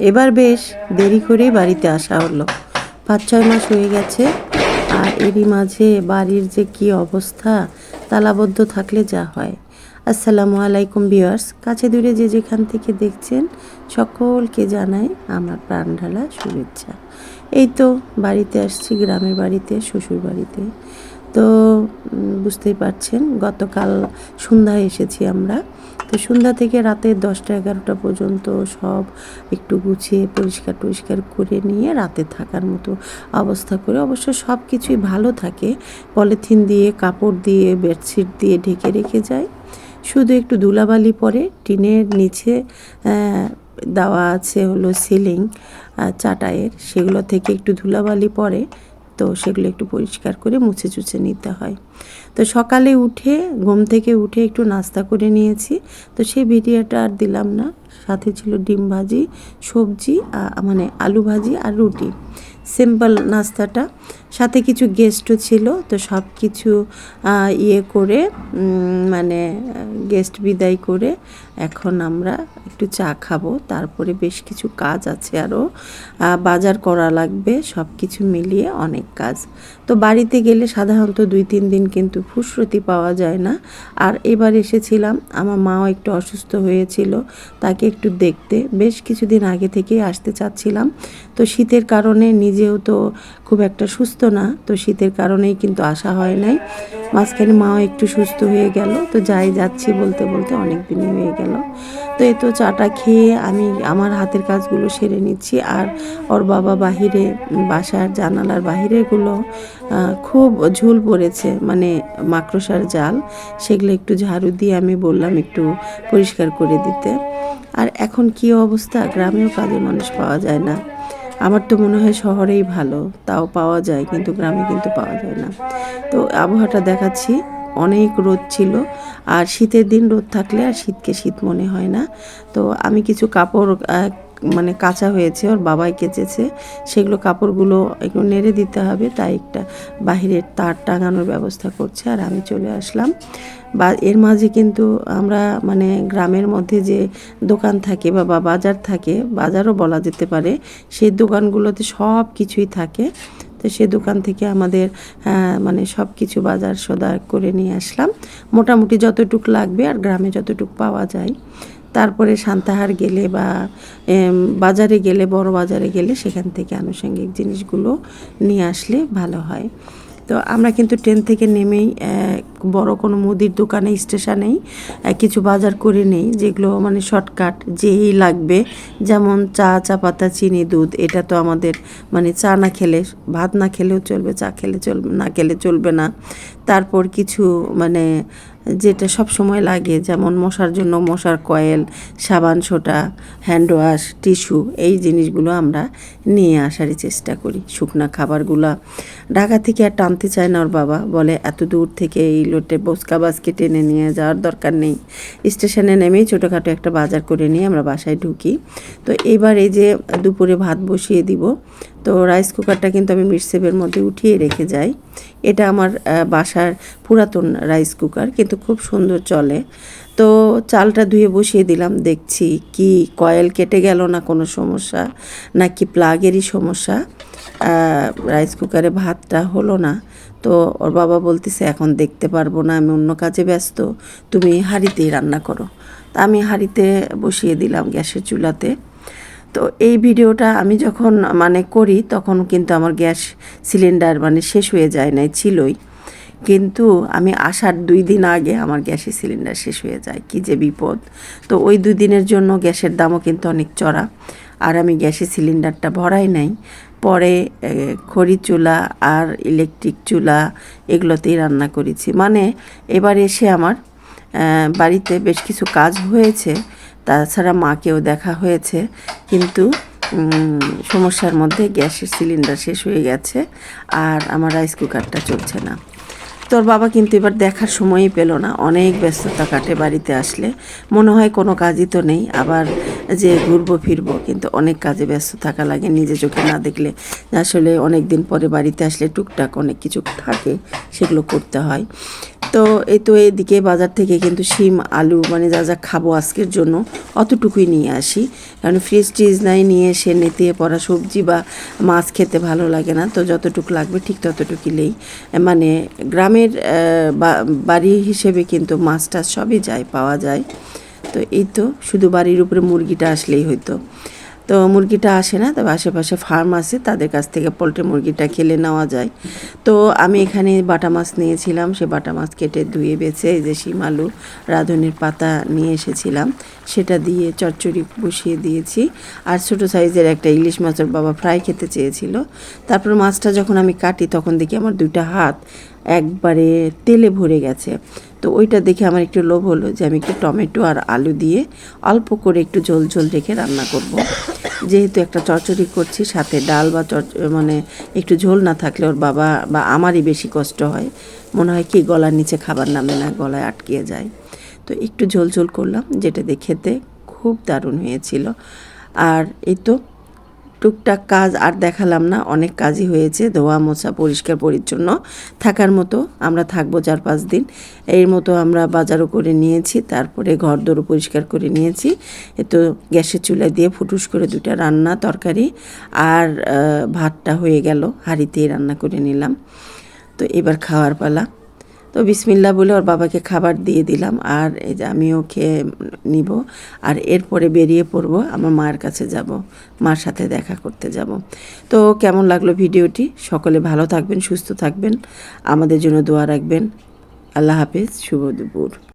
এবার বেশ দেরি করেই বাড়িতে আসা হলো। ৫-৬ মাস হয়ে গেছে। আর এরই মাঝে বাড়ির যে কী অবস্থা, তালাবদ্ধ থাকলে যা হয়। আসসালামু আলাইকুম ভিউয়ার্স, কাছে দূরে যে যেখান থেকে দেখছেন সকলকে জানাই আমার প্রাণঢালা শুভেচ্ছা। এই তো বাড়িতে আসছি, গ্রামের বাড়িতে, শ্বশুর বাড়িতে। তো বুঝতেই পারছেন গতকাল সন্ধ্যায় এসেছি আমরা। তো সন্ধ্যা থেকে রাতে 10টা-11টা পর্যন্ত সব একটু গুছিয়ে পরিষ্কার করে নিয়ে রাতে থাকার মতো অবস্থা করে, অবশ্য সব কিছুই ভালো থাকে, পলিথিন দিয়ে, কাপড় দিয়ে, বেডশিট দিয়ে ঢেকে রেখে যায়। শুধু একটু ধুলাবালি পড়ে, টিনের নিচে দেওয়া আছে হলো সিলিং চাটাইয়ের, সেগুলো থেকে একটু ধুলাবালি পড়ে, তো সেগুলো একটু পরিষ্কার করে মুছে নিতে হয়। তো সকালে উঠে ঘুম থেকে উঠে একটু নাস্তা করে নিয়েছি, তো সেই ভিডিওটা আর দিলাম না। সাথে ছিল ডিম ভাজি, সবজি, মানে আলু ভাজি আর রুটি, সিম্পল নাস্তাটা। সাথে কিছু গেস্টও ছিল, তো সব কিছু করে মানে গেস্ট বিদায় করে এখন আমরা একটু চা খাবো। তারপরে বেশ কিছু কাজ আছে, আরও বাজার করা লাগবে, সব কিছু মিলিয়ে অনেক কাজ। তো বাড়িতে গেলে সাধারণত 2-3 দিন কিন্তু ফুরসতি পাওয়া যায় না। আর এবার এসেছিলাম, আমার মাও একটু অসুস্থ হয়েছিল, তাকে একটু দেখতে বেশ কিছুদিন আগে থেকেই আসতে চাচ্ছিলাম। তো শীতের কারণে নিজেও তো খুব একটা সুস্থ না, তো শীতের কারণেই কিন্তু আসা হয় নাই। মাঝখানে মাও একটু সুস্থ হয়ে গেল, তো যাচ্ছি বলতে বলতে অনেক দিনই হয়ে গেল। তো এই তো চাটা খেয়ে আমি আমার হাতের কাজগুলো সেরে নিচ্ছি। আর ওর বাবা বাহিরে, বাসার জানালার বাহিরেগুলো খুব ঝুল পড়েছে, মানে মাকড়সার জাল, সেগুলো একটু ঝাড়ু দিয়ে আমি বললাম একটু পরিষ্কার করে দিতে। আর এখন কী অবস্থা, গ্রামেও কাজের মানুষ পাওয়া যায় না। আমার তো মনে হয় শহরেই ভালো, তাও পাওয়া যায়, কিন্তু গ্রামে কিন্তু পাওয়া যায় না। তো আবহাওয়াটা দেখাচ্ছি, অনেক রোদ ছিল। আর শীতের দিন রোদ থাকলে আর শীতকে শীত মনে হয় না। তো আমি কিছু কাপড় মানে কাঁচা হয়েছে, ওর বাবাই কেচেছে, সেগুলো কাপড়গুলো একটু নেড়ে দিতে হবে, তাই একটা বাহিরের তার টাঙানোর ব্যবস্থা করছে। আর আমি চলে আসলাম। বা এর মাঝে কিন্তু আমরা মানে গ্রামের মধ্যে যে দোকান থাকে বা বাজার থাকে, বাজারও বলা যেতে পারে, সেই দোকানগুলোতে সব কিছুই থাকে। তো সে দোকান থেকে আমাদের মানে সব কিছু বাজার সদাই করে নিয়ে আসলাম, মোটামুটি যতটুকু লাগবে আর গ্রামে যতটুকু পাওয়া যায়। তারপরে সান্তাহার গেলে বা বাজারে গেলে, বড় বাজারে গেলে সেখান থেকে আনুষঙ্গিক জিনিসগুলো নিয়ে আসলে ভালো হয়। তো আমরা কিন্তু ট্রেন থেকে নেমেই বড় কোনো মুদির দোকানে, স্টেশনেই কিছু বাজার করে নেই, যেগুলো মানে শর্টকাট, যেই লাগবে, যেমন চা পাতা, চিনি, দুধ। এটা তো আমাদের মানে চা না খেলে, ভাত না খেলেও চলবে, চা খেলে চলবে, না খেলে চলবে না। তারপর কিছু মানে যেটা সব সময় লাগে, যেমন মশার জন্য মশার কয়েল, সাবান, সোটা, হ্যান্ড ওয়াশ, টিস্যু, এই জিনিসগুলো আমরা নিয়ে আসারই চেষ্টা করি। শুকনা খাবারগুলো ঢাকা থেকে আর টানতে চায় না ওর বাবা, বলে এত দূর থেকে এই লোটে বসকা বাসকে টেনে নিয়ে যাওয়ার দরকার নেই। স্টেশনে নেমেই ছোটোখাটো একটা বাজার করে নিয়ে আমরা বাসায় ঢুকি। তো এবার এই যে দুপুরে ভাত বসিয়ে দিব, তো রাইস কুকারটা কিন্তু আমি মিক্সের মধ্যে উঠিয়ে রেখে যাই। এটা আমার বাসার পুরাতন রাইস কুকার, কিন্তু খুব সুন্দর চলে। তো চালটা ধুয়ে বসিয়ে দিলাম, দেখছি কি কয়েল কেটে গেল না কোনো সমস্যা, নাকি প্লাগেরই সমস্যা, রাইস কুকারে ভাতটা হলো না। তো ওর বাবা বলতেছে এখন দেখতে পারবো না, আমি অন্য কাজে ব্যস্ত, তুমি হাঁড়িতেই রান্না করো। তা আমি হাঁড়িতে বসিয়ে দিলাম গ্যাসের চুলাতে। তো এই ভিডিওটা আমি যখন মানে করি তখন কিন্তু আমার গ্যাস সিলিন্ডার মানে শেষ হয়ে যায় নাই, ছিলই, কিন্তু আমি আসার 2 দিন আগে আমার গ্যাসের সিলিন্ডার শেষ হয়ে যায়, কি যে বিপদ। তো ওই 2 দিনের জন্য গ্যাসের দামও কিন্তু অনেক চড়া, আর আমি গ্যাসের সিলিন্ডারটা ভরাই নাই। পরে খড়ি চুলা আর ইলেকট্রিক চুলা এগুলোতেই রান্না করেছি। মানে এবার এসে আমার বাড়িতে বেশ কিছু কাজ হয়েছে, তাছাড়া মাকেও দেখা হয়েছে, কিন্তু সমস্যার মধ্যে গ্যাসের সিলিন্ডার শেষ হয়ে গেছে আর আমার রাইস কুকারটা চলছে না। তোর বাবা কিন্তু এবার দেখার সময়ই পেল না, অনেক ব্যস্ততা কাটে বাড়িতে আসলে, মনে হয় কোনো কাজই তো নেই, আবার যে ঘুরবো ফিরবো, কিন্তু অনেক কাজে ব্যস্ত থাকা লাগে, নিজে চোখে না দেখলে। আসলে অনেক দিন পরে বাড়িতে আসলে টুকটাক অনেক কিছু থাকে, সেগুলো করতে হয়। তো এই তো এদিকে বাজার থেকে কিন্তু শিম আলু মানে যা যা খাবো আজকের জন্য অতটুকুই নিয়ে আসি, কারণ ফ্রিজ ট্রিজ নাই, নিয়ে এসে নেতিয়ে পড়া সবজি বা মাছ খেতে ভালো লাগে না। তো যতটুকু লাগবে ঠিক ততটুকুলেই, মানে গ্রামের বাড়ি হিসেবে কিন্তু মাছ টাছ সবই যায়, পাওয়া যায়। তো এই তো শুধু বাড়ির উপরে মুরগিটা আসলেই হয়তো। তো মুরগিটা আসে না, তবে আশেপাশে ফার্ম আছে, তাদের কাছ থেকে পোলট্রি মুরগিটা খেলে নেওয়া যায়। তো আমি এখানে বাটা মাছ নিয়েছিলাম, সে বাটা মাছ কেটে ধুয়ে বেছে এই যে শিম আলু রাঁধুনির পাতা নিয়ে এসেছিলাম, সেটা দিয়ে চচ্চড়ি বসিয়ে দিয়েছি। আর ছোটো সাইজের একটা ইলিশ মাছের বাবা ফ্রাই খেতে চেয়েছিল। তারপর মাছটা যখন আমি কাটি তখন দেখি আমার 2টা হাত একবারে তেলে ভরে গেছে। তো ওইটা দেখে আমার একটু লোভ হলো যে আমি একটু টমেটো আর আলু দিয়ে অল্প করে একটু ঝোল ঝোল রেখে রান্না করব। যেহেতু একটা চচ্চড়ি করছি, সাথে ডাল বা মানে একটু ঝোল না থাকলে ওর বাবা বা আমারই বেশি কষ্ট হয়, মনে হয় কি গলার নিচে খাবার নামে না, গলায় আটকিয়ে যায়। তো একটু ঝোল ঝোল করলাম, যেটা দিয়ে খেতে খুব দারুণ হয়েছিল। আর এই তো টুকটাক কাজ আর দেখালাম না, অনেক কাজই হয়েছে, ধোয়া মোছা পরিষ্কার পরিচ্ছন্ন থাকার মতো আমরা থাকবো 4-5 দিন। এর মতো আমরা বাজারও করে নিয়েছি, তারপরে ঘরদোরও পরিষ্কার করে নিয়েছি। তো গ্যাসের চুলায় দিয়ে ফুটুস করে 2টা রান্না তরকারি আর ভাতটা হয়ে গেল, হাঁড়িতেই রান্না করে নিলাম। তো এবার খাওয়ার পালা। তো বিসমিল্লাহ বলে ওর বাবাকে খাবার দিয়ে দিলাম, আর এই যে আমিও খেয়ে নিব। আর এরপরে বেরিয়ে পড়ব, আমার মায়ের কাছে যাব, মার সাথে দেখা করতে যাব। তো কেমন লাগলো ভিডিওটি? সকলে ভালো থাকবেন, সুস্থ থাকবেন, আমাদের জন্য দোয়া রাখবেন। আল্লাহ হাফেজ, শুভ দুপুর।